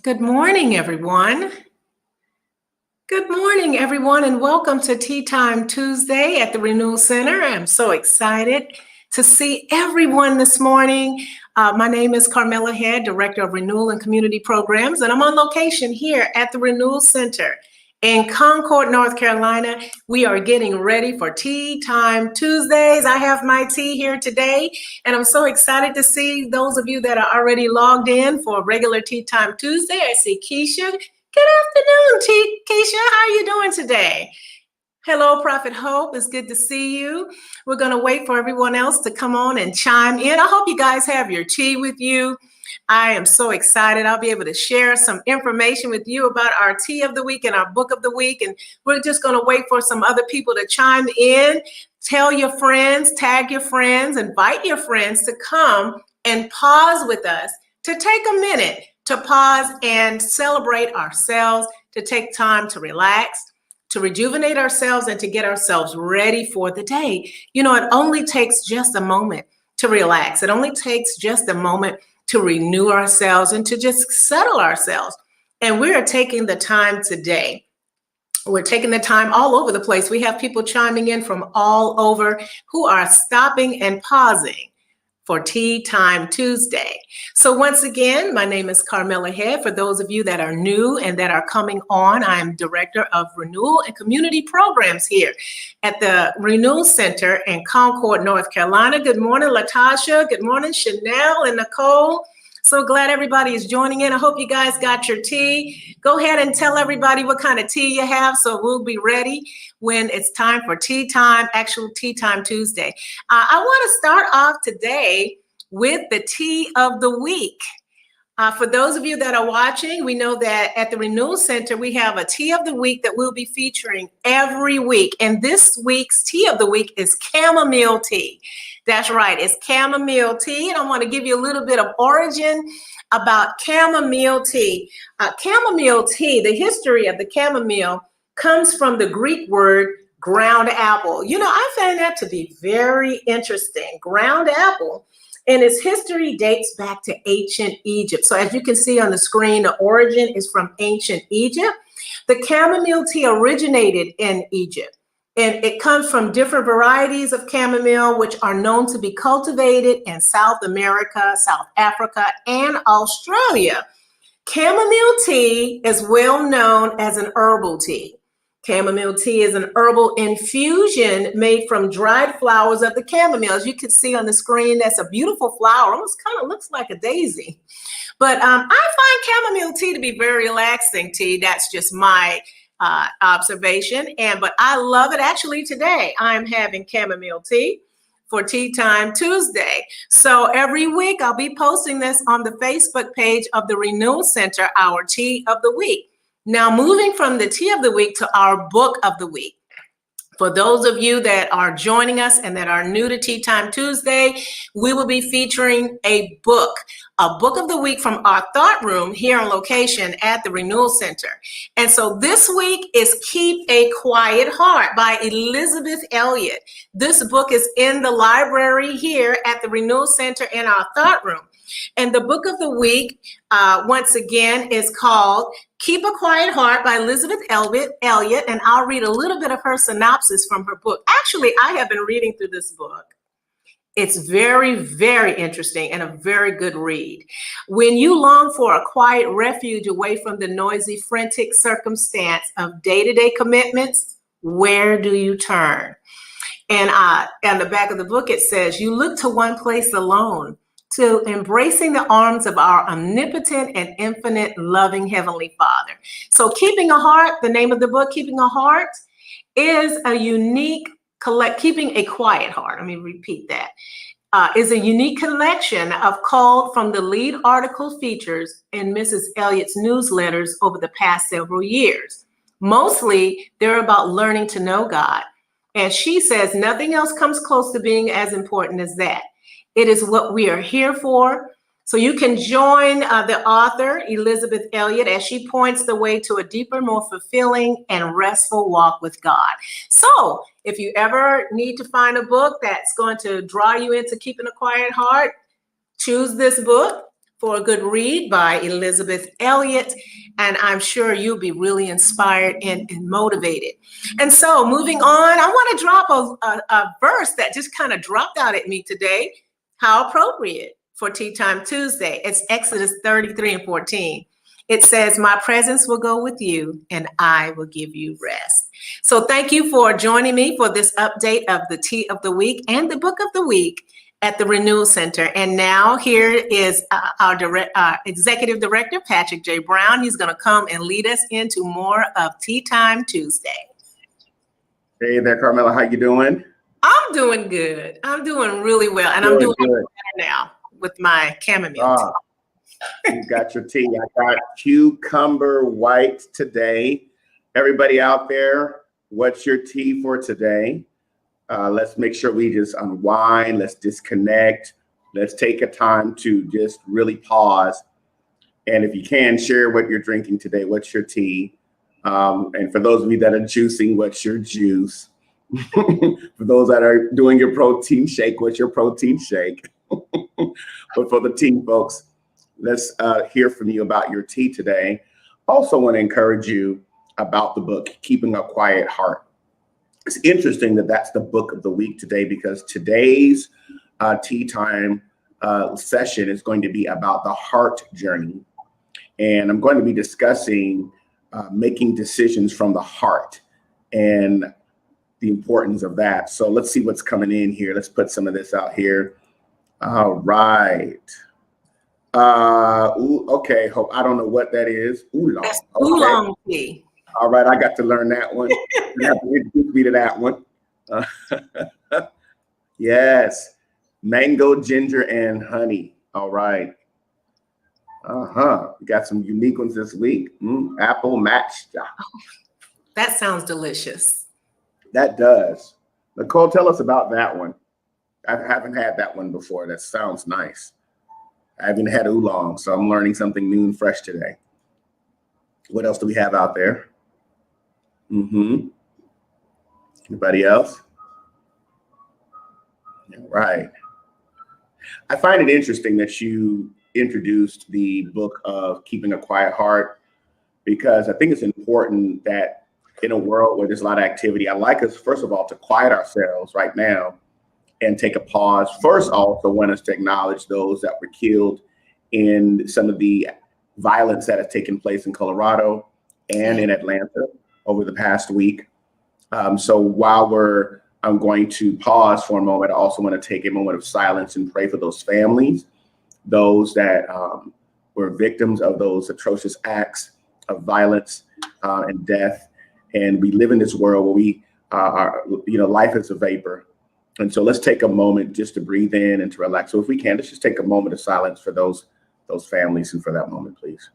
Good morning, everyone. Good morning, everyone, and welcome to Tea Time Tuesday at the Renewal Center. I'm so excited to see everyone this morning. My name is Carmela Head, Director of Renewal and Community Programs, and I'm on location here at the Renewal Center in Concord, North Carolina. We are getting ready for Tea Time Tuesdays. I have my tea here today, and I'm so excited to see those of you that are already logged in for regular Tea Time Tuesday. I see Keisha. Good afternoon, Keisha. How are you doing today? Hello, Prophet Hope. It's good to see you. We're going to wait for everyone else to come on and chime in. I hope you guys have your tea with you. I am so excited. I'll be able to share some information with you about our tea of the week and our book of the week. And we're just going to wait for some other people to chime in. Tell your friends, tag your friends, invite your friends to come and pause with us, to take a minute to pause and celebrate ourselves, to take time to relax, to rejuvenate ourselves, and to get ourselves ready for the day. You know, it only takes just a moment to relax. It only takes just a moment to renew ourselves and to just settle ourselves. And we are taking the time today. We're taking the time all over the place. We have people chiming in from all over who are stopping and pausing for Tea Time Tuesday. So once again, my name is Carmela Head. For those of you that are new and that are coming on, I'm Director of Renewal and Community Programs here at the Renewal Center in Concord, North Carolina. Good morning, Latasha. Good morning, Chanel and Nicole. So glad everybody is joining in. I hope you guys got your tea. Go ahead and tell everybody what kind of tea you have so we'll be ready when it's time for tea time, actual Tea Time Tuesday. I want to start off today with the tea of the week. For those of you that are watching, we know that at the Renewal Center, we have a tea of the week that we'll be featuring every week. And this week's tea of the week is chamomile tea. That's right, it's chamomile tea. And I want to give you a little bit of origin about chamomile tea. Chamomile tea, the history of the chamomile comes from the Greek word ground apple. You know, I find that to be very interesting. Ground apple. And its history dates back to ancient Egypt. So as you can see on the screen, the origin is from ancient Egypt. The chamomile tea originated in Egypt, and it comes from different varieties of chamomile, which are known to be cultivated in South America, South Africa, and Australia. Chamomile tea is well known as an herbal tea. Chamomile tea is an herbal infusion made from dried flowers of the chamomile. As you can see on the screen, that's a beautiful flower. Almost kind of looks like a daisy. But I find chamomile tea to be very relaxing tea. That's just my observation. But I love it. Actually, today I'm having chamomile tea for Tea Time Tuesday. So every week I'll be posting this on the Facebook page of the Renewal Center, our tea of the week. Now, moving from the tea of the week to our book of the week. For those of you that are joining us and that are new to Tea Time Tuesday, we will be featuring a book of the week from our thought room here on location at the Renewal Center. And so this week is Keep a Quiet Heart by Elizabeth Elliot. This book is in the library here at the Renewal Center in our thought room. And the book of the week, once again, is called Keep a Quiet Heart by Elizabeth Elliot, and I'll read a little bit of her synopsis from her book. Actually, I have been reading through this book. It's very, very interesting and a very good read. When you long for a quiet refuge away from the noisy, frantic circumstance of day-to-day commitments, where do you turn? And on the back of the book, it says, you look to one place alone, to embracing the arms of our omnipotent and infinite loving Heavenly Father. So Keeping a Heart, the name of the book, Keeping a Heart, is a unique keeping a quiet heart. Let me repeat that. Is a unique collection of called from the lead article features in Mrs. Elliot's newsletters over the past several years. Mostly, they're about learning to know God. And she says nothing else comes close to being as important as that. It is what we are here for. So you can join the author, Elizabeth Elliot, as she points the way to a deeper, more fulfilling and restful walk with God. So if you ever need to find a book that's going to draw you into keeping a quiet heart, choose this book for a good read by Elizabeth Elliot, and I'm sure you'll be really inspired and motivated. And so moving on, I want to drop a verse that just kind of dropped out at me today. How appropriate for Tea Time Tuesday. It's Exodus 33:14. It says, my presence will go with you and I will give you rest. So thank you for joining me for this update of the Tea of the Week and the Book of the Week at the Renewal Center. And now here is our Executive Director, Patrick J. Brown. He's going to come and lead us into more of Tea Time Tuesday. Hey there, Carmela. How you doing? I'm doing good. I'm doing really well. And I'm doing better now with my chamomile tea. You got your tea. I got cucumber white today. Everybody out there, what's your tea for today? Let's make sure we just unwind. Let's disconnect. Let's take a time to just really pause. And if you can, share what you're drinking today. What's your tea? And for those of you that are juicing, what's your juice? For those that are doing your protein shake, what's your protein shake? But for the tea folks, let's hear from you about your tea today. Also want to encourage you about the book, Keeping a Quiet Heart. It's interesting that that's the book of the week today, because today's tea time session is going to be about the heart journey. And I'm going to be discussing making decisions from the heart and the importance of that. So let's see what's coming in here. Let's put some of this out here. All right. Okay. Hope I don't know what that is. Oolong. That's oolong tea. All right, I got to learn that one. You have to introduce me to that one. Yes, mango, ginger, and honey. All right. We got some unique ones this week. Apple matcha. That sounds delicious. That does. Nicole, tell us about that one. I haven't had that one before. That sounds nice. I haven't had oolong, so I'm learning something new and fresh today. What else do we have out there? Anybody else? All right. I find it interesting that you introduced the book of Keeping a Quiet Heart, because I think it's important that in a world where there's a lot of activity, I like us, first of all, to quiet ourselves right now and take a pause. First, I also want us to acknowledge those that were killed in some of the violence that has taken place in Colorado and in Atlanta over the past week. So while I'm going to pause for a moment, I also want to take a moment of silence and pray for those families, those that were victims of those atrocious acts of violence and death. And we live in this world where we life is a vapor. And so let's take a moment just to breathe in and to relax. So if we can, let's just take a moment of silence for those families and for that moment, please.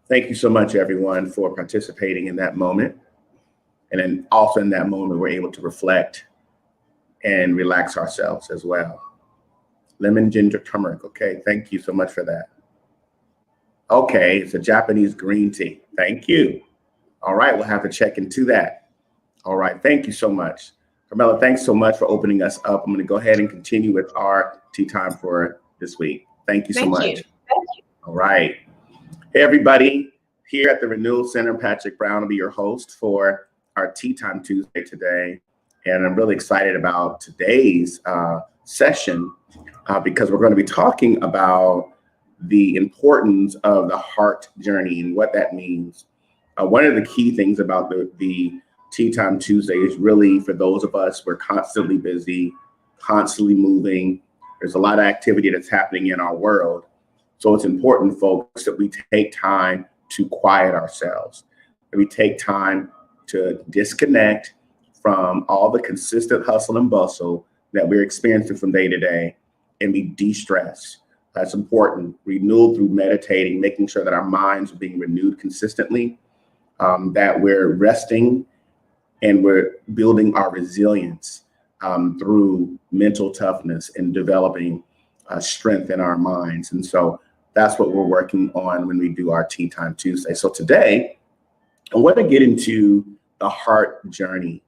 Thank you so much, everyone, for participating in that moment. And then also in that moment, we're able to reflect and relax ourselves as well. Lemon, ginger, turmeric. Okay, thank you so much for that. Okay, it's a Japanese green tea. Thank you. All right, we'll have to check into that. All right, thank you so much. Carmela, thanks so much for opening us up. I'm going to go ahead and continue with our tea time for this week. Thank you so much. Thank you. All right. Hey, everybody. Here at the Renewal Center, Patrick Brown will be your host for our Tea Time Tuesday today. And I'm really excited about today's session because we're going to be talking about the importance of the heart journey and what that means. One of the key things about the Tea Time Tuesday is really, for those of us, we're constantly busy, constantly moving. There's a lot of activity that's happening in our world. So it's important, folks, that we take time to quiet ourselves, that we take time to disconnect from all the consistent hustle and bustle that we're experiencing from day to day, and we de-stress. That's important. Renewal through meditating, making sure that our minds are being renewed consistently, that we're resting and we're building our resilience through mental toughness and developing strength in our minds. And so that's what we're working on when we do our Tea Time Tuesday. So today, I want to get into the heart journey.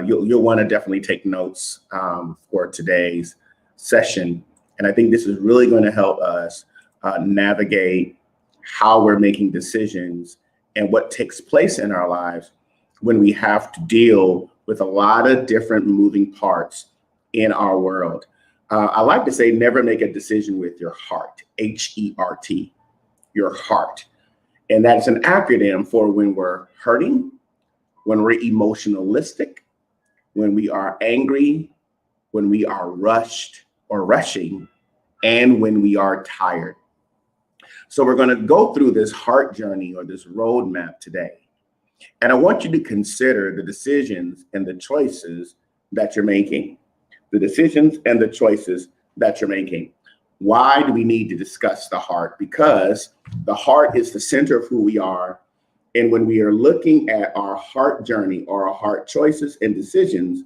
You'll want to definitely take notes for today's session. And I think this is really going to help us navigate how we're making decisions and what takes place in our lives when we have to deal with a lot of different moving parts in our world. I like to say, never make a decision with your heart, H-E-R-T, your heart. And that's an acronym for when we're hurting, when we're emotionalistic, when we are angry, when we are rushed or rushing, and when we are tired. So we're going to go through this heart journey or this roadmap today. And I want you to consider the decisions and the choices that you're making. The decisions and the choices that you're making. Why do we need to discuss the heart? Because the heart is the center of who we are. And when we are looking at our heart journey or our heart choices and decisions,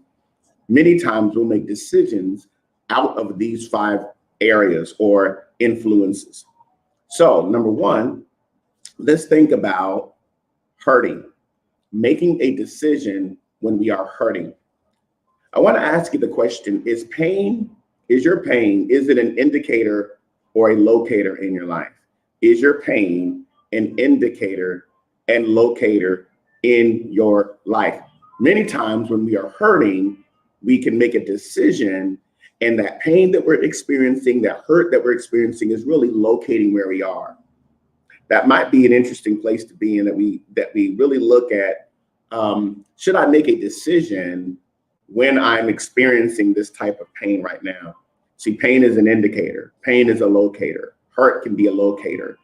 many times we'll make decisions out of these 5 areas or influences. So number 1, let's think about hurting, making a decision when we are hurting. I want to ask you the question, is your pain, is it an indicator or a locator in your life? Is your pain an indicator and locator in your life? Many times when we are hurting, we can make a decision, and that pain that we're experiencing, that hurt that we're experiencing is really locating where we are. That might be an interesting place to be in, that we really look at, should I make a decision when I'm experiencing this type of pain right now? See, pain is an indicator. Pain is a locator. Hurt can be a locator.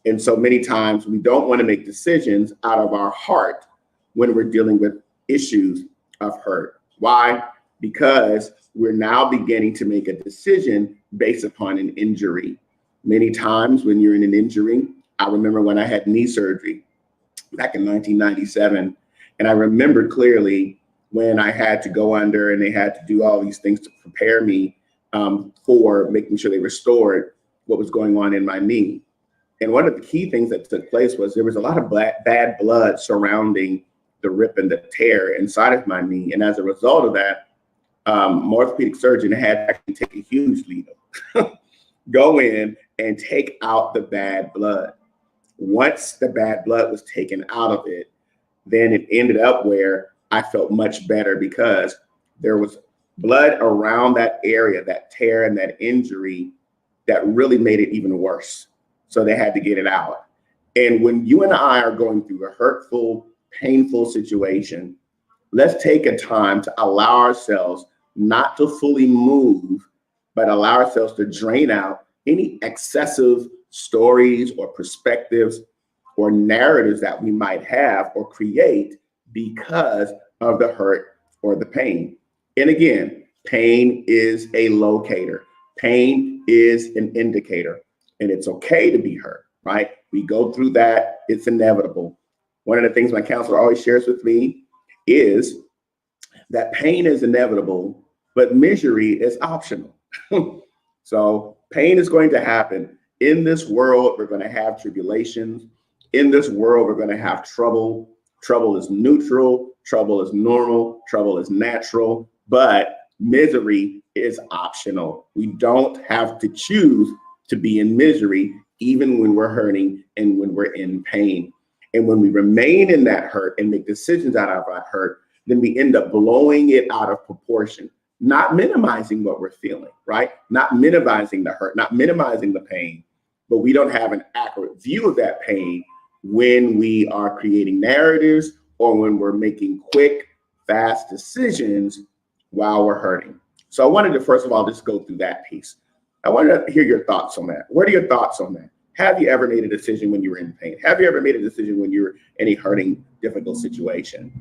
And so many times we don't want to make decisions out of our heart when we're dealing with issues of hurt. Why? Because we're now beginning to make a decision based upon an injury. Many times when you're in an injury, I remember when I had knee surgery back in 1997, and I remember clearly when I had to go under and they had to do all these things to prepare me for making sure they restored what was going on in my knee. And one of the key things that took place was there was a lot of bad blood surrounding the rip and the tear inside of my knee. And as a result of that, my orthopedic surgeon had to actually take a huge needle, go in and take out the bad blood. Once the bad blood was taken out of it, then it ended up where I felt much better, because there was blood around that area, that tear and that injury, that really made it even worse. So they had to get it out. And when you and I are going through a hurtful, painful situation, let's take a time to allow ourselves not to fully move, but allow ourselves to drain out any excessive stories or perspectives or narratives that we might have or create because of the hurt or the pain. And again, pain is a locator. Pain is an indicator, and it's okay to be hurt, right? We go through that. It's inevitable. One of the things my counselor always shares with me is that pain is inevitable, but misery is optional. So pain is going to happen. In this world, we're going to have tribulations. In this world, we're going to have trouble. Trouble is neutral. Trouble is normal. Trouble is natural. But misery is optional. We don't have to choose to be in misery, even when we're hurting and when we're in pain. And when we remain in that hurt and make decisions out of that hurt, then we end up blowing it out of proportion, not minimizing what we're feeling, right? Not minimizing the hurt, not minimizing the pain, but we don't have an accurate view of that pain when we are creating narratives or when we're making quick, fast decisions while we're hurting. So I wanted to, first of all, just go through that piece. I wanted to hear your thoughts on that. What are your thoughts on that? Have you ever made a decision when you were in pain? Have you ever made a decision when you were in a hurting, difficult situation?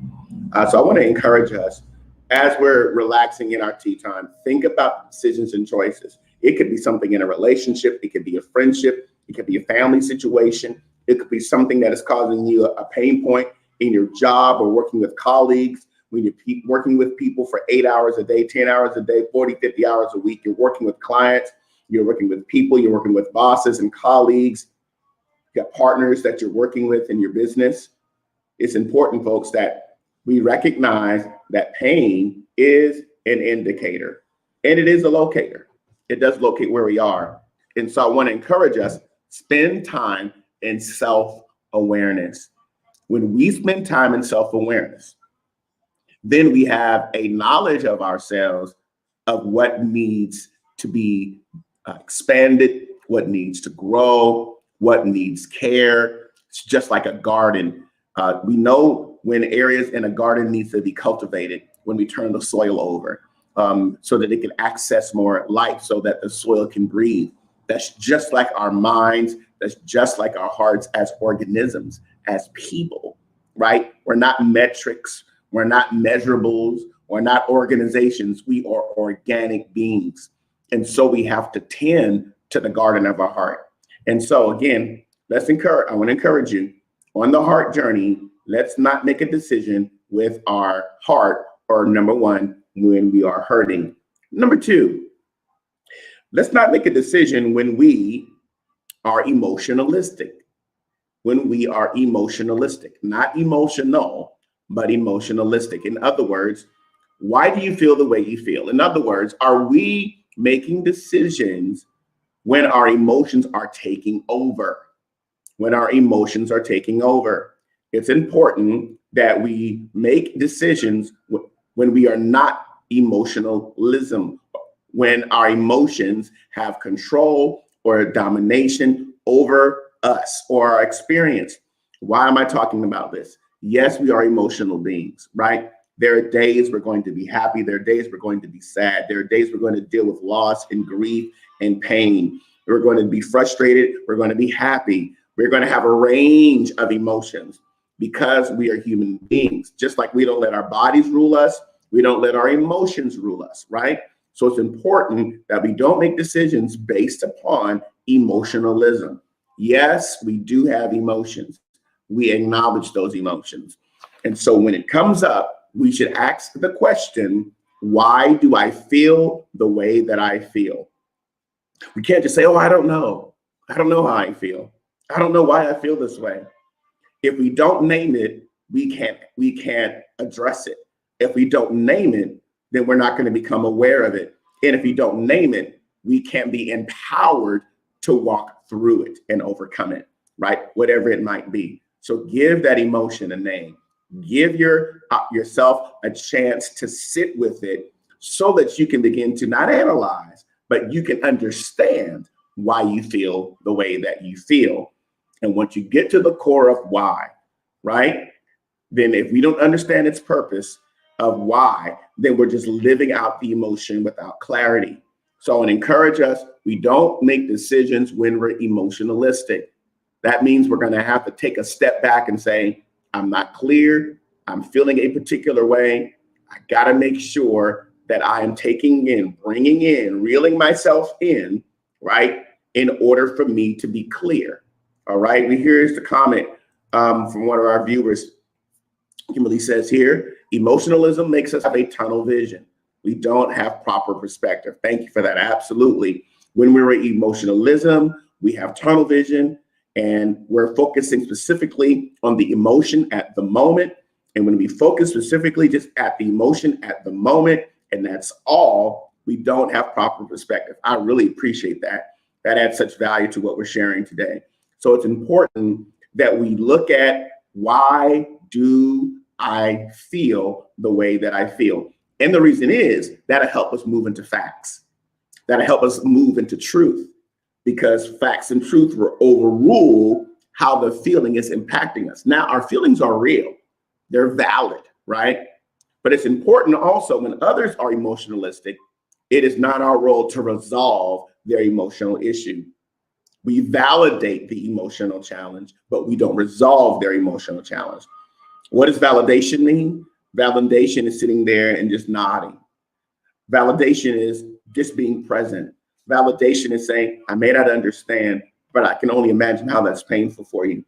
So I want to encourage us, as we're relaxing in our tea time, think about decisions and choices. It could be something in a relationship. It could be a friendship. It could be a family situation. It could be something that is causing you a pain point in your job or working with colleagues. when you're working with people for 8 hours a day, 10 hours a day, 40, 50 hours a week. You're working with clients, you're working with people, you're working with bosses and colleagues. You got partners that you're working with in your business. It's important, folks, that we recognize that pain is an indicator and it is a locator. It does locate where we are. And so I want to encourage us, spend time in self-awareness. When we spend time in self-awareness, then we have a knowledge of ourselves, of what needs to be expanded, what needs to grow, what needs care. It's just like a garden. We know when areas in a garden needs to be cultivated when we turn the soil over, so that it can access more light, so that the soil can breathe. That's just like our minds. That's just like our hearts as organisms, as people, right? We're not metrics. We're not measurables. We're not organizations. We are organic beings. And so we have to tend to the garden of our heart. And so again, I want to encourage you on the heart journey. Let's not make a decision with our heart, or number one, when we are hurting. Number two, let's not make a decision when we are emotionalistic. When we are emotionalistic, not emotional, but emotionalistic. In other words, why do you feel the way you feel? In other words, are we making decisions when our emotions are taking over? When our emotions are taking over, it's important that we make decisions when we are not emotionalism, when our emotions have control or domination over us or our experience. Why am I talking about this? Yes, we are emotional beings, right? There are days we're going to be happy. There are days we're going to be sad. There are days we're going to deal with loss and grief and pain. We're going to be frustrated. We're going to be happy. We're going to have a range of emotions because we are human beings. Just like we don't let our bodies rule us, we don't let our emotions rule us, right? So it's important that we don't make decisions based upon emotionalism. Yes, we do have emotions. We acknowledge those emotions. And so when it comes up, we should ask the question, why do I feel the way that I feel? We can't just say, oh, I don't know. I don't know how I feel. I don't know why I feel this way. If we don't name it, we can't address it. If we don't name it, then we're not going to become aware of it. And if we don't name it, we can't be empowered to walk through it and overcome it, right? Whatever it might be. So give that emotion a name. Give yourself a chance to sit with it so that you can begin to not analyze, but you can understand why you feel the way that you feel. And once you get to the core of why, right? Then if we don't understand its purpose of why, then we're just living out the emotion without clarity. So I want to encourage us, we don't make decisions when we're emotionalistic. That means we're going to have to take a step back and say, I'm not clear. I'm feeling a particular way. I got to make sure that I am taking in, bringing in, reeling myself in, right? In order for me to be clear. All right. Here's the comment from one of our viewers. Kimberly says here, emotionalism makes us have a tunnel vision. We don't have proper perspective. Thank you for that. Absolutely. When we're in emotionalism, we have tunnel vision and we're focusing specifically on the emotion at the moment. And when we focus specifically just at the emotion at the moment, and that's all, we don't have proper perspective. I really appreciate that. That adds such value to what we're sharing today. So it's important that we look at, why do I feel the way that I feel? And the reason is that'll help us move into facts. That'll help us move into truth, because facts and truth will overrule how the feeling is impacting us. Now, our feelings are real. They're valid, right? But it's important also, when others are emotionalistic, it is not our role to resolve their emotional issue. We validate the emotional challenge, but we don't resolve their emotional challenge. What does validation mean? Validation is sitting there and just nodding. Validation is just being present. Validation is saying, I may not understand, but I can only imagine how that's painful for you.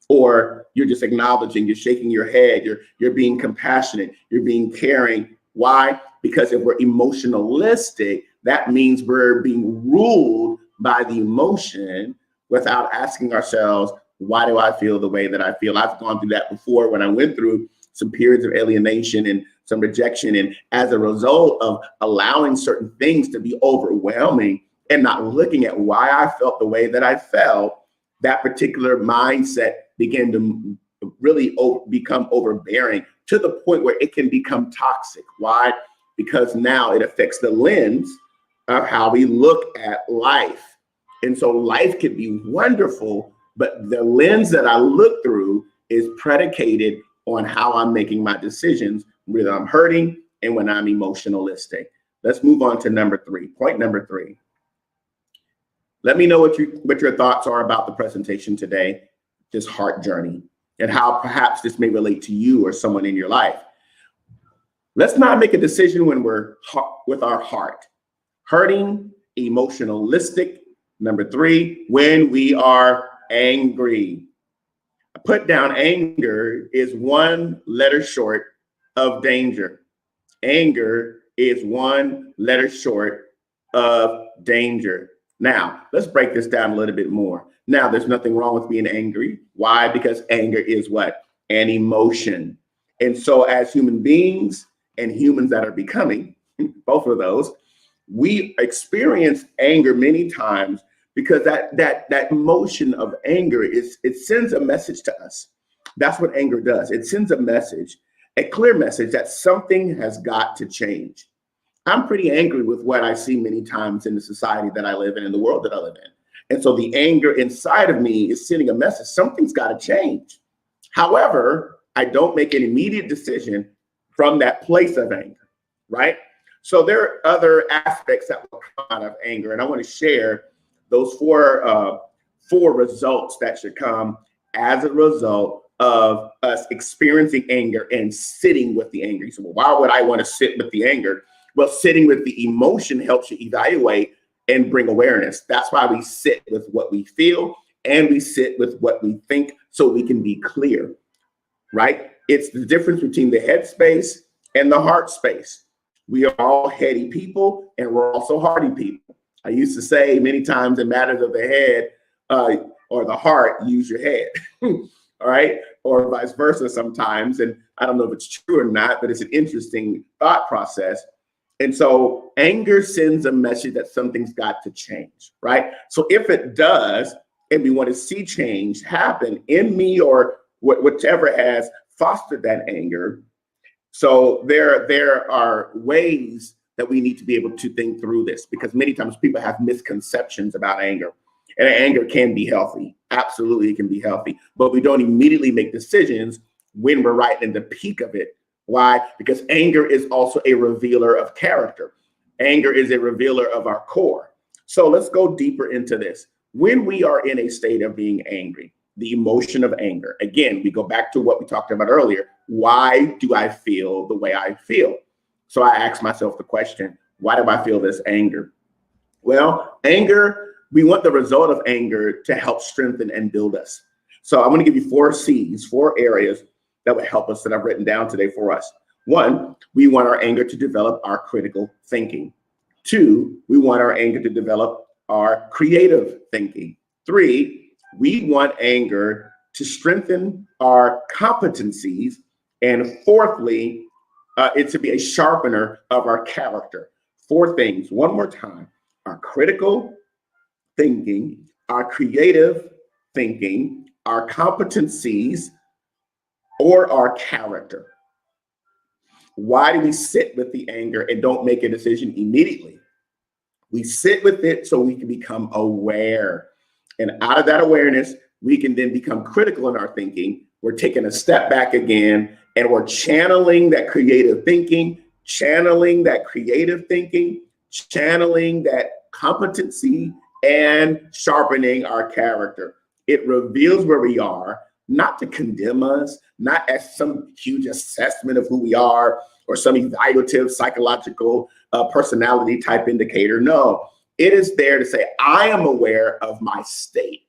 or you're just acknowledging, you're shaking your head, you're being compassionate, you're being caring. Why? Because if we're emotionalistic, that means we're being ruled by the emotion without asking ourselves, why do I feel the way that I feel? I've gone through that before when I went through some periods of alienation and some rejection. And as a result of allowing certain things to be overwhelming and not looking at why I felt the way that I felt, that particular mindset began to really become overbearing to the point where it can become toxic. Why? Because now it affects the lens of how we look at life. And so life can be wonderful, but the lens that I look through is predicated on how I'm making my decisions, whether I'm hurting and when I'm emotionalistic. Let's move on to number 3. Point number 3. Let me know what your thoughts are about the presentation today, this heart journey, and how perhaps this may relate to you or someone in your life. Let's not make a decision when we're with our heart. Hurting, emotionalistic. Number 3, when we are angry. I put down anger is one letter short of danger. Anger is one letter short of danger. Now, let's break this down a little bit more. Now, there's nothing wrong with being angry. Why? Because anger is what? An emotion. And so as human beings and humans that are becoming, both of those, we experience anger many times because that emotion of anger it sends a message to us. That's what anger does. It sends a message, a clear message that something has got to change. I'm pretty angry with what I see many times in the society that I live in the world that I live in. And so the anger inside of me is sending a message. Something's got to change. However, I don't make an immediate decision from that place of anger, right? So there are other aspects that will come out of anger. And I want to share those four results that should come as a result of us experiencing anger and sitting with the anger. So, well, why would I want to sit with the anger? Well, sitting with the emotion helps you evaluate and bring awareness. That's why we sit with what we feel and we sit with what we think so we can be clear, right? It's the difference between the head space and the heart space. We are all heady people and we're also hearty people. I used to say many times in matters of the head or the heart, use your head, all right? Or vice versa sometimes. And I don't know if it's true or not, but it's an interesting thought process. And so anger sends a message that something's got to change, right? So if it does, and we want to see change happen in me or whichever has fostered that anger, so there are ways that we need to be able to think through this, because many times people have misconceptions about anger. And anger can be healthy. Absolutely, it can be healthy. But we don't immediately make decisions when we're right in the peak of it. Why? Because anger is also a revealer of character. Anger is a revealer of our core. So let's go deeper into this. When we are in a state of being angry, the emotion of anger, again, we go back to what we talked about earlier. Why do I feel the way I feel? So I ask myself the question, why do I feel this anger? Well, anger, we want the result of anger to help strengthen and build us. So I'm going to give you 4 C's, 4 areas that would help us that I've written down today for us. 1, we want our anger to develop our critical thinking. 2, we want our anger to develop our creative thinking. 3, we want anger to strengthen our competencies. And 4thly, it to be a sharpener of our character. 4 things, one more time: our critical thinking, our creative thinking, our competencies, or our character. Why do we sit with the anger and don't make a decision immediately? We sit with it so we can become aware. And out of that awareness, we can then become critical in our thinking. We're taking a step back again, and we're channeling that creative thinking, channeling that competency, and sharpening our character. It reveals where we are, not to condemn us, not as some huge assessment of who we are or some evaluative psychological personality type indicator. No, it is there to say, I am aware of my state,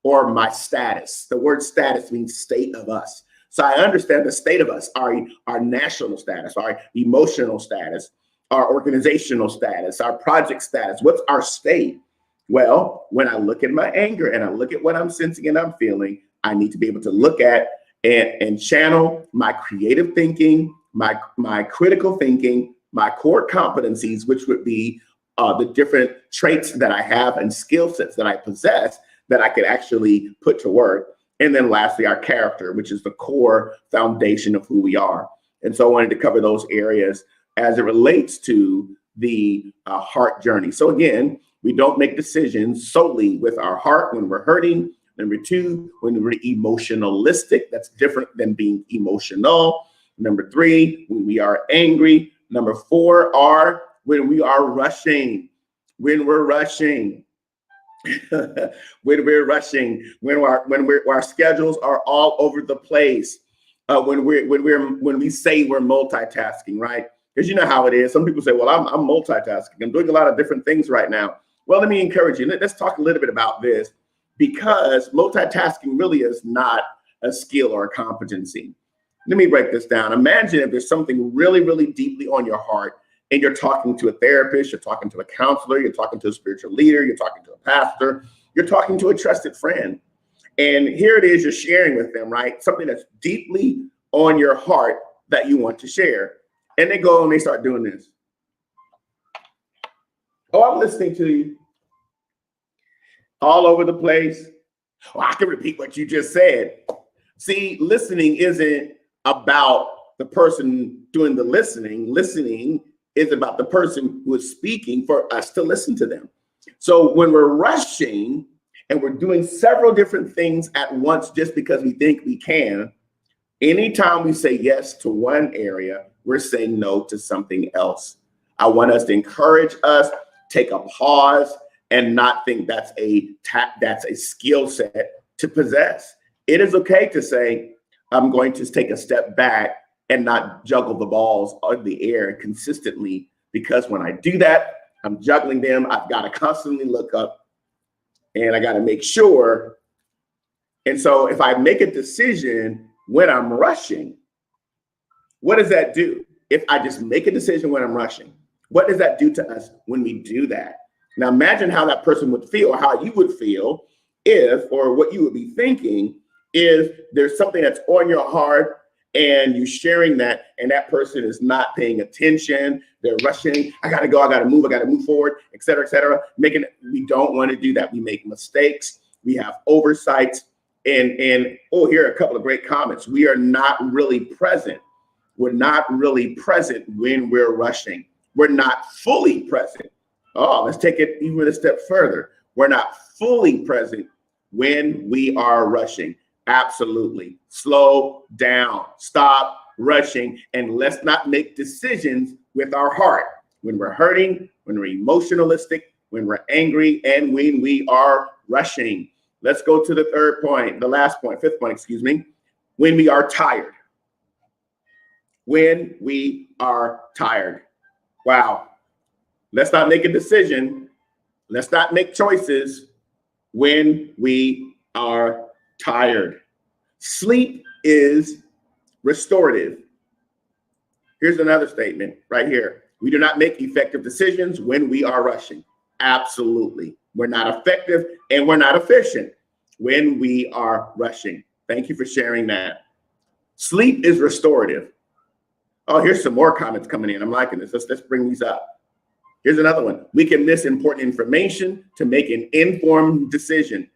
or my status. The word status means state of us. So I understand the state of us, our national status, our emotional status, our organizational status, our project status. What's our state? Well, when I look at my anger and I look at what I'm sensing and I'm feeling, I need to be able to look at and channel my creative thinking, my critical thinking, my core competencies, which would be the different traits that I have and skill sets that I possess that I could actually put to work. And then lastly, our character, which is the core foundation of who we are. And so I wanted to cover those areas as it relates to the heart journey. So again, we don't make decisions solely with our heart when we're hurting. Number two, when we're emotionalistic, that's different than being emotional. Number three, when we are angry. Number four are when we are rushing. When we're rushing. When we're rushing, when our schedules are all over the place, when we say we're multitasking, right? Because you know how it is. Some people say, well, I'm multitasking. I'm doing a lot of different things right now. Well, let me encourage you. Let's talk a little bit about this, because multitasking really is not a skill or a competency. Let me break this down. Imagine if there's something really, really deeply on your heart, and you're talking to a therapist, you're talking to a counselor, you're talking to a spiritual leader, you're talking to a pastor, you're talking to a trusted friend. And here it is, you're sharing with them, right? Something that's deeply on your heart that you want to share. And they go and they start doing this. Oh, I'm listening to you. All over the place. Oh, I can repeat what you just said. See, listening isn't about the person doing the listening. Listening is about the person who is speaking for us to listen to them. So when we're rushing and we're doing several different things at once just because we think we can, anytime we say yes to one area, we're saying no to something else. I want us to encourage us, take a pause, and not think that's a skill set to possess. It is okay to say, I'm going to take a step back and not juggle the balls in the air consistently, because when I do that, I'm juggling them. I've got to constantly look up and I got to make sure. And so if I make a decision when I'm rushing, what does that do? If I just make a decision when I'm rushing, what does that do to us when we do that? Now imagine how that person would feel, or how you would feel if, or what you would be thinking if there's something that's on your heart and you're sharing that, and that person is not paying attention. They're rushing. I got to go. I got to move forward, et cetera, et cetera. We don't want to do that. We make mistakes. We have oversights. And oh, here are a couple of great comments. We are not really present. We're not really present when we're rushing. We're not fully present. Oh, let's take it even a step further. We're not fully present when we are rushing. Absolutely. Slow down. Stop rushing. And let's not make decisions with our heart when we're hurting, when we're emotionalistic, when we're angry, and when we are rushing. Let's go to the fifth point, excuse me. When we are tired. When we are tired. Wow. Let's not make a decision. Let's not make choices when we are tired. Sleep is restorative. Here's another statement right here. We do not make effective decisions when we are rushing. Absolutely. We're not effective and we're not efficient when we are rushing. Thank you for sharing that. Sleep is restorative. Oh, here's some more comments coming in. I'm liking this. Let's bring these up. Here's another one. We can miss important information to make an informed decision.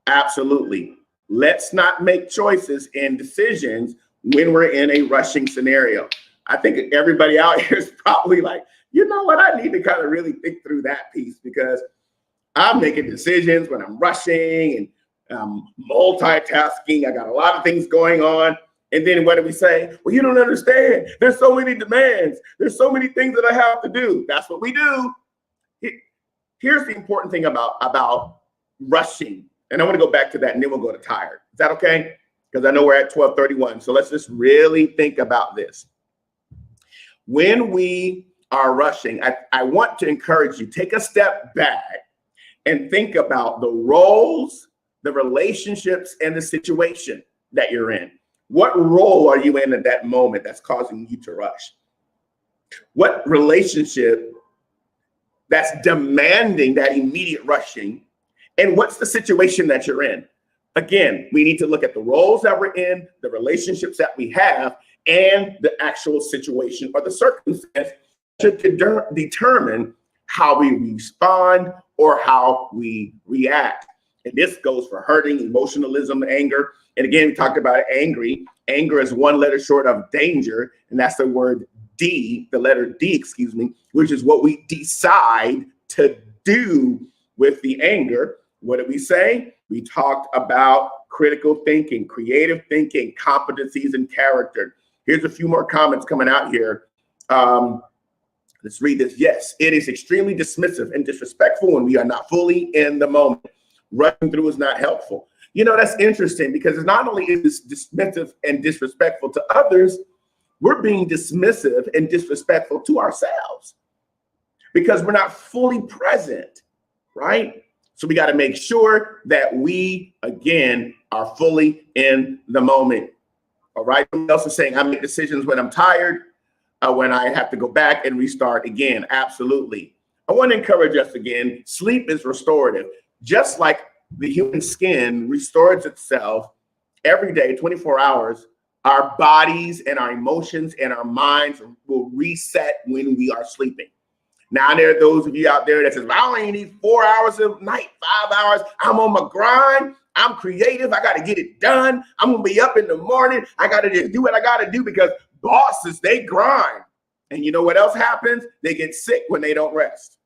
Absolutely. Let's not make choices and decisions when we're in a rushing scenario. I think everybody out here is probably like, you know what? I need to kind of really think through that piece, because I'm making decisions when I'm rushing and multitasking. I got a lot of things going on. And then what do we say? Well, you don't understand. There's so many demands. There's so many things that I have to do. That's what we do. Here's the important thing about rushing. And I want to go back to that, and then we'll go to tired. Is that okay? Because I know we're at 12:31. So let's just really think about this. When we are rushing, I want to encourage you, take a step back and think about the roles, the relationships and the situation that you're in. What role are you in at that moment that's causing you to rush? What relationship that's demanding that immediate rushing? And what's the situation that you're in? Again, we need to look at the roles that we're in, the relationships that we have, and the actual situation or the circumstance to determine how we respond or how we react. And this goes for hurting, emotionalism, anger. And again, we talked about angry. Anger is one letter short of danger, and that's the word D, the letter D, excuse me, which is what we decide to do with the anger. What did we say? We talked about critical thinking, creative thinking, competencies, and character. Here's a few more comments coming out here. Let's read this. Yes, it is extremely dismissive and disrespectful when we are not fully in the moment. Running through is not helpful. You know, that's interesting because it's not only is this dismissive and disrespectful to others, we're being dismissive and disrespectful to ourselves because we're not fully present, right? So we got to make sure that we, again, are fully in the moment. All right. Someone else is saying I make decisions when I'm tired, when I have to go back and restart again. Absolutely. I want to encourage us again. Sleep is restorative. Just like the human skin restores itself every day, 24 hours, our bodies and our emotions and our minds will reset when we are sleeping. Now, there are those of you out there that says, I only need 4 hours of night, 5 hours. I'm on my grind. I'm creative. I got to get it done. I'm going to be up in the morning. I got to just do what I got to do because bosses, they grind. And you know what else happens? They get sick when they don't rest.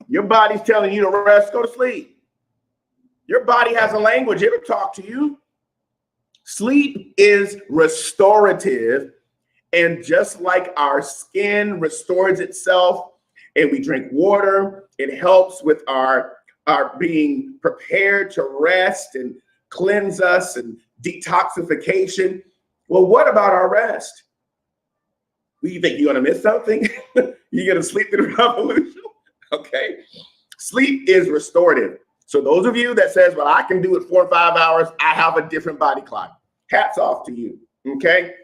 Your body's telling you to rest, go to sleep. Your body has a language. It'll talk to you. Sleep is restorative. And just like our skin restores itself and we drink water, it helps with our being prepared to rest and cleanse us and detoxification. Well, what about our rest? Well, you think you're going to miss something? You're going to sleep through the revolution? Okay. Sleep is restorative. So those of you that says, well, I can do it 4 or 5 hours, I have a different body clock. Hats off to you. Okay.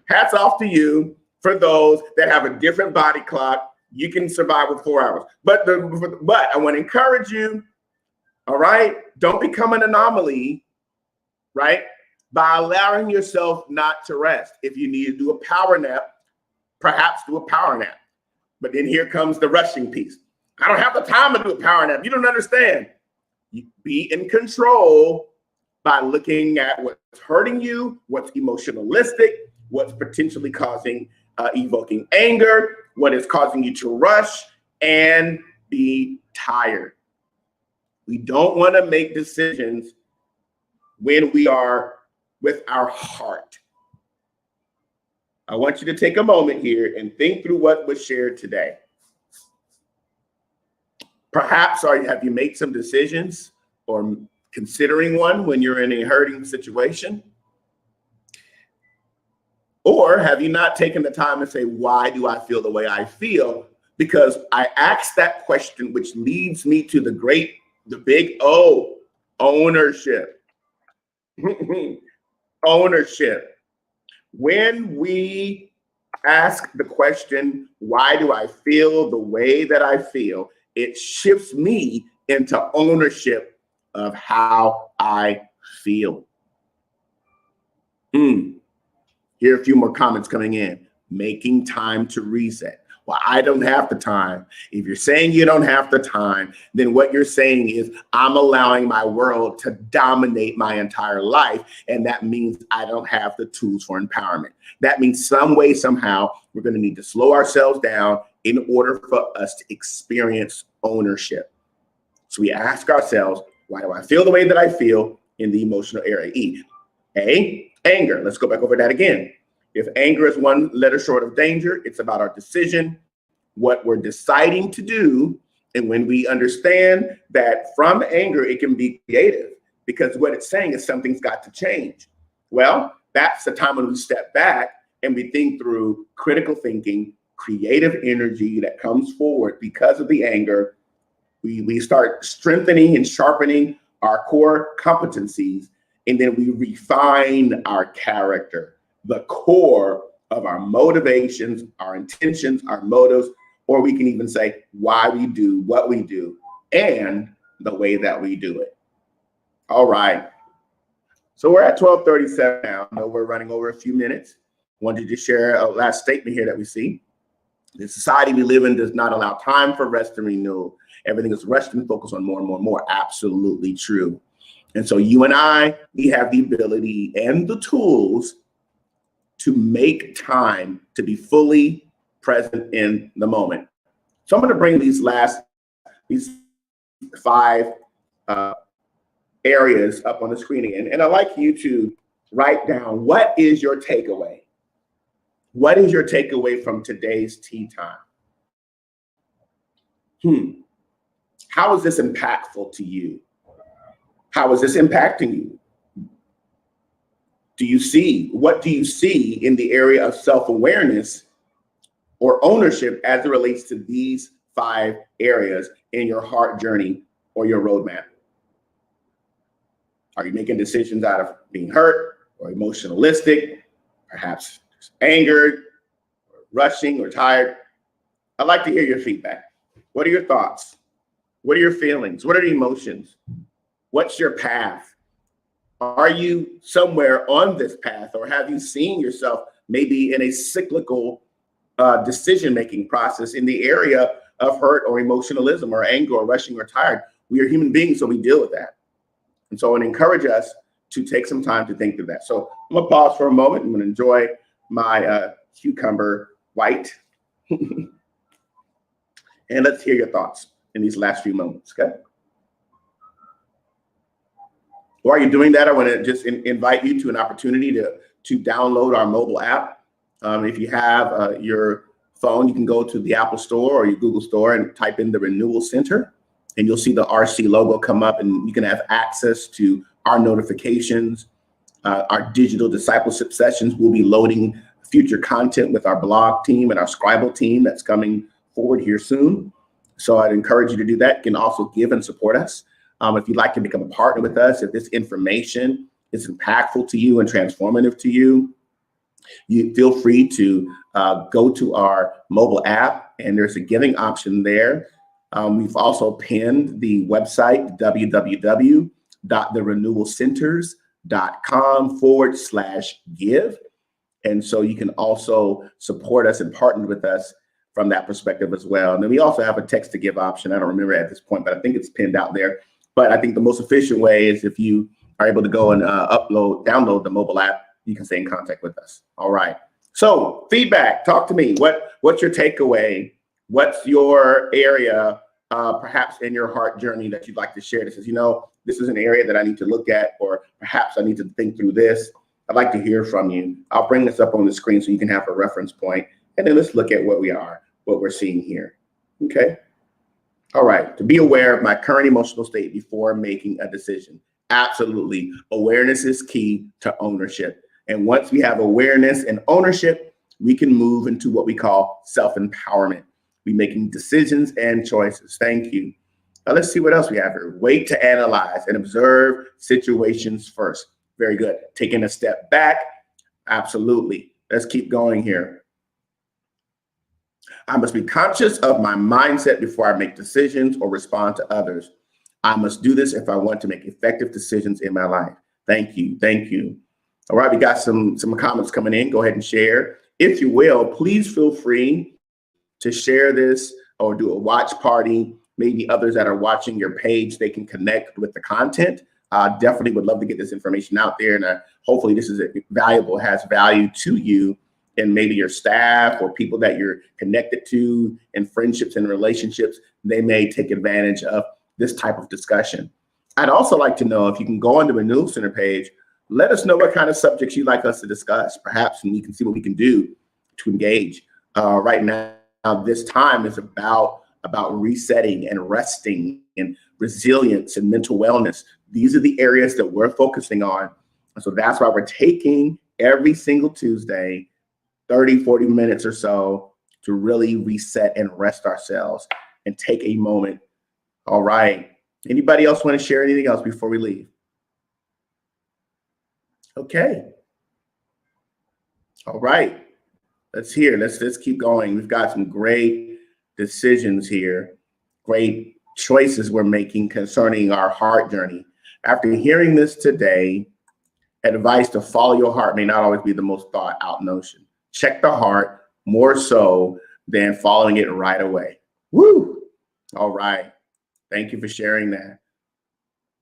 Hats off to you for those that have a different body clock. You can survive with 4 hours. But I want to encourage you, all right, don't become an anomaly, right, by allowing yourself not to rest. If you need to do a power nap, perhaps do a power nap. But then here comes the rushing piece. I don't have the time to do a power nap. You don't understand. You be in control by looking at what's hurting you, what's emotionalistic, what's potentially causing, evoking anger, what is causing you to rush and be tired. We don't want to make decisions when we are with our heart. I want you to take a moment here and think through what was shared today. Perhaps have you made some decisions or considering one when you're in a hurting situation? Or have you not taken the time to say, why do I feel the way I feel? Because I asked that question, which leads me to the big O, ownership. Ownership. When we ask the question, why do I feel the way that I feel? It shifts me into ownership of how I feel. Here are a few more comments coming in. Making time to reset. Well, I don't have the time. If you're saying you don't have the time, then what you're saying is I'm allowing my world to dominate my entire life. And that means I don't have the tools for empowerment. That means some way, somehow, we're going to need to slow ourselves down in order for us to experience ownership. So we ask ourselves, why do I feel the way that I feel in the emotional area? E. A, anger. Let's go back over that again. If anger is one letter short of danger, it's about our decision, what we're deciding to do. And when we understand that from anger, it can be creative because what it's saying is something's got to change. Well, that's the time when we step back and we think through critical thinking, creative energy that comes forward because of the anger. We start strengthening and sharpening our core competencies, and then we refine our character, the core of our motivations, our intentions, our motives, or we can even say why we do what we do and the way that we do it. All right. So we're at 12:37 now. I know we're running over a few minutes. I wanted to just share a last statement here that we see. The society we live in does not allow time for rest and renewal. Everything is rushed and focused on more and more and more. Absolutely true. And so you and I, we have the ability and the tools to make time to be fully present in the moment. So I'm going to bring these 5 areas up on the screen again. And I'd like you to write down, what is your takeaway? What is your takeaway from today's tea time? How is this impactful to you? How is this impacting you? What do you see in the area of self-awareness or ownership as it relates to these 5 areas in your heart journey or your roadmap? Are you making decisions out of being hurt or emotionalistic, perhaps angered, or rushing or tired? I'd like to hear your feedback. What are your thoughts? What are your feelings? What are the emotions? What's your path? Are you somewhere on this path, or have you seen yourself maybe in a cyclical decision-making process in the area of hurt or emotionalism or anger or rushing or tired? We are human beings, so we deal with that. And so I want to encourage us to take some time to think through that. So I'm going to pause for a moment. I'm going to enjoy my cucumber white. And let's hear your thoughts in these last few moments, okay? While you're doing that, I want to just invite you to an opportunity to download our mobile app. If you have your phone, you can go to the Apple Store or your Google Store and type in the Renewal Center, and you'll see the RC logo come up, and you can have access to our notifications. Our digital discipleship sessions will be loading future content with our blog team and our Scribble team that's coming forward here soon. So I'd encourage you to do that. You can also give and support us. If you'd like to become a partner with us, if this information is impactful to you and transformative to you, you feel free to go to our mobile app, and there's a giving option there. We've also pinned the website, www.therenewalcenters.com/give. And so you can also support us and partner with us from that perspective as well. And then we also have a text to give option. I don't remember at this point, but I think it's pinned out there. But I think the most efficient way is if you are able to go and download the mobile app, you can stay in contact with us. All right. So feedback, talk to me. What's your takeaway? What's your area, perhaps in your heart journey, that you'd like to share? This is, this is an area that I need to look at, or perhaps I need to think through this. I'd like to hear from you. I'll bring this up on the screen so you can have a reference point. And then let's look at what we're seeing here. Okay. All right. To be aware of my current emotional state before making a decision. Absolutely. Awareness is key to ownership. And once we have awareness and ownership, we can move into what we call self-empowerment. We're making decisions and choices. Thank you. Now let's see what else we have here. Wait to analyze and observe situations first. Very good. Taking a step back. Absolutely. Let's keep going here. I must be conscious of my mindset before I make decisions or respond to others. I must do this if I want to make effective decisions in my life. Thank you. Thank you. All right, we got some comments coming in. Go ahead and share. If you will, please feel free to share this or do a watch party. Maybe others that are watching your page, they can connect with the content. Definitely would love to get this information out there. And hopefully this is valuable, has value to you and maybe your staff or people that you're connected to in friendships and relationships. They may take advantage of this type of discussion. I'd also like to know if you can go on the Renewal Center page, let us know what kind of subjects you'd like us to discuss, perhaps, and you can see what we can do to engage. Right now, this time is about resetting and resting and resilience and mental wellness. These are the areas that we're focusing on. And so that's why we're taking every single Tuesday, 30, 40 minutes or so to really reset and rest ourselves and take a moment All right. Anybody else want to share anything else before we leave? Okay. All right. Let's keep going. We've got some great decisions here, great choices we're making concerning our heart journey. After hearing this today, advice to follow your heart may not always be the most thought out notion. Check the heart more so than following it right away. Woo! All right. Thank you for sharing that.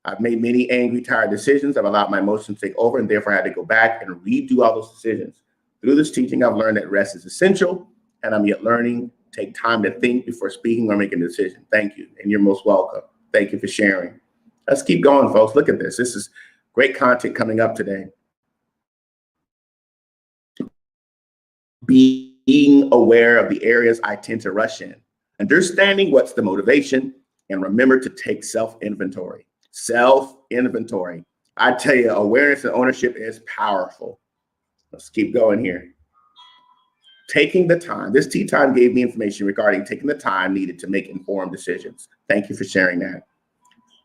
I've made many angry, tired decisions. I've allowed my emotions to take over and therefore I had to go back and redo all those decisions. Through this teaching, I've learned that rest is essential and I'm yet learning. Take time to think before speaking or making a decision. Thank you. And you're most welcome. Thank you for sharing. Let's keep going, folks. Look at this. This is great content coming up today. Being aware of the areas I tend to rush in, understanding what's the motivation, and remember to take self-inventory. Self-inventory. I tell you, awareness and ownership is powerful. Let's keep going here. Taking the time. This tea time gave me information regarding taking the time needed to make informed decisions. Thank you for sharing that.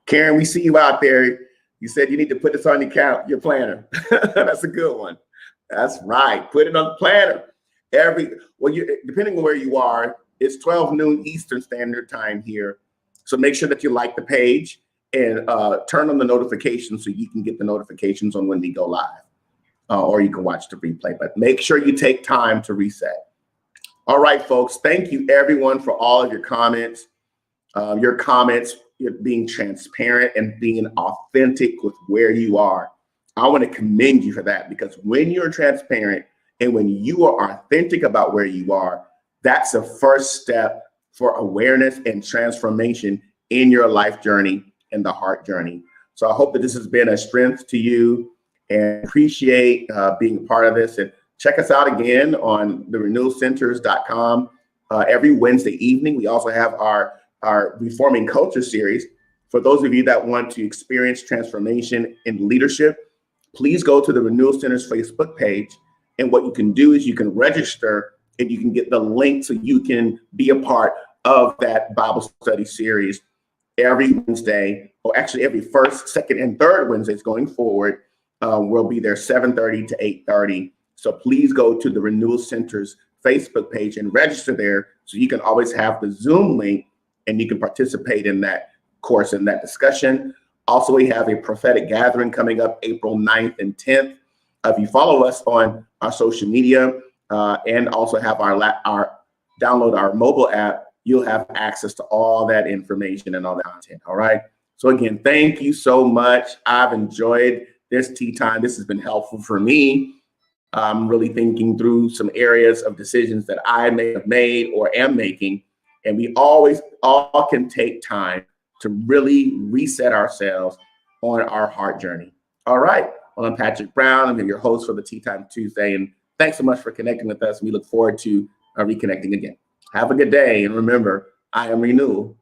Karen, we see you out there. You said you need to put this on your planner. That's a good one. That's right. Put it on the planner. Depending on where you are, it's 12 noon Eastern Standard Time here. So make sure that you like the page and turn on the notifications so you can get the notifications on when we go live. Or you can watch the replay, but make sure you take time to reset. All right, folks, thank you everyone for all of your comments. You're being transparent and being authentic with where you are. I want to commend you for that, because when you're transparent and when you are authentic about where you are, that's the first step for awareness and transformation in your life journey and the heart journey. So I hope that this has been a strength to you, and appreciate being a part of this. And check us out again on the renewalcenters.com every Wednesday evening. We also have our Reforming Culture series. For those of you that want to experience transformation in leadership, please go to the Renewal Center's Facebook page. And what you can do is you can register and you can get the link so you can be a part of that Bible study series every Wednesday, or actually every first, second, and third Wednesdays going forward. We'll be there 7:30 to 8:30. So please go to the Renewal Center's Facebook page and register there so you can always have the Zoom link and you can participate in that course and that discussion. Also, we have a prophetic gathering coming up April 9th and 10th. If you follow us on our social media and also have download our mobile app, you'll have access to all that information and all the content. All right. So again, thank you so much. I've enjoyed this tea time. This has been helpful for me. I'm really thinking through some areas of decisions that I may have made or am making. And we all can take time to really reset ourselves on our heart journey. All right. Well, I'm Patrick Brown. I'm your host for the Tea Time Tuesday. And thanks so much for connecting with us. We look forward to reconnecting again. Have a good day. And remember, I am renewal.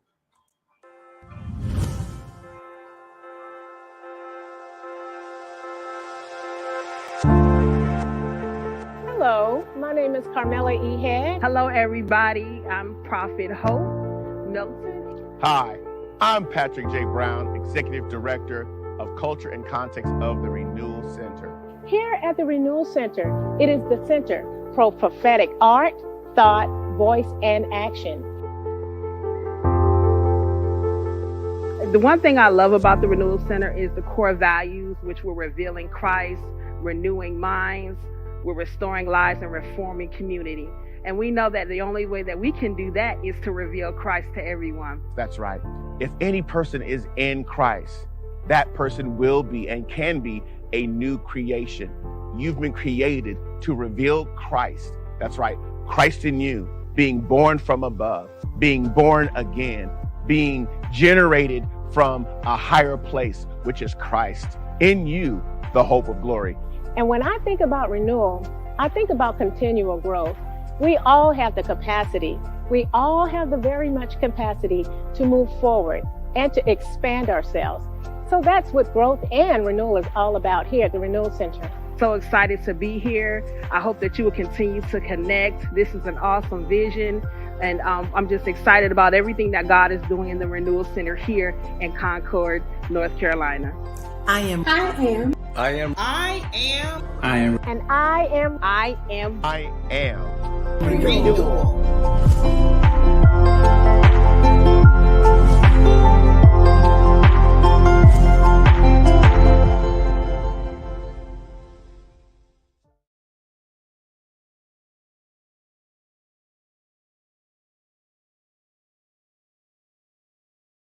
Hello, my name is Carmela Ehad. Hello, everybody. I'm Prophet Hope Milton. Hi, I'm Patrick J. Brown, Executive Director of Culture and Context of the Renewal Center. Here at the Renewal Center, it is the center for prophetic art, thought, voice, and action. The one thing I love about the Renewal Center is the core values, which we're revealing Christ, renewing minds, we're restoring lives, and reforming community. And we know that the only way that we can do that is to reveal Christ to everyone. That's right. If any person is in Christ, that person will be and can be a new creation. You've been created to reveal Christ. That's right. Christ in you, being born from above, being born again, being generated from a higher place, which is Christ. In you, the hope of glory. And when I think about renewal, I think about continual growth. We all have the capacity. We all have the very much capacity to move forward and to expand ourselves. So that's what growth and renewal is all about here at the Renewal Center. so excited to be here. I hope that you will continue to connect. This is an awesome vision. And I'm just excited about everything that God is doing in the Renewal Center here in Concord, North Carolina. I am. I am. I am. I am. I am. And I am. I am. I am. Renewal.